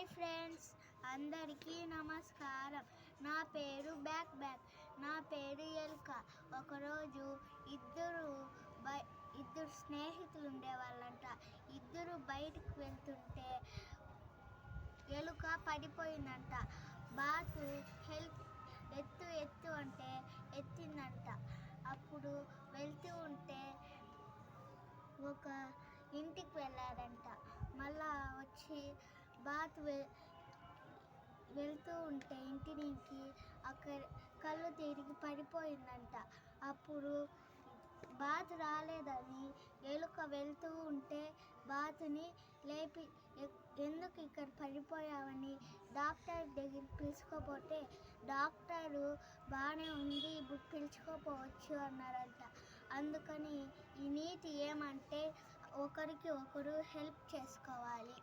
Hi friends, అందరికీ నమస్కారం. నా పేరు బ్యాక్. నా పేరు ఎలుక. ఒకరోజు ఇద్దరు స్నేహితులు ఉండేవాళ్ళంట. ఇద్దరు బయటకు వెళ్తుంటే ఎలుక పడిపోయిందంట. బాతు ఎత్తు అంటే ఎత్తిందంట. అప్పుడు వెళ్తూ ఉంటే ఒక ఇంటికి వెళ్ళారంట. మళ్ళా వచ్చి బాతు వెళ్తూ ఉంటే ఇంటికి అక్కడ కళ్ళు తిరిగి పడిపోయిందంట. అప్పుడు బాతు రాలేదని ఎలుక వెళ్తూ ఉంటే బాతుని లేపి, ఎందుకు ఇక్కడ పడిపోయావని డాక్టర్ దగ్గరికి పిలుచుకోపోతే డాక్టరు బాగానే ఉంది, ఇప్పుడు పిలుచుకోపోవచ్చు అన్నారంట. అందుకని ఈ నీతి ఏమంటే ఒకరికి ఒకరు హెల్ప్ చేసుకోవాలి.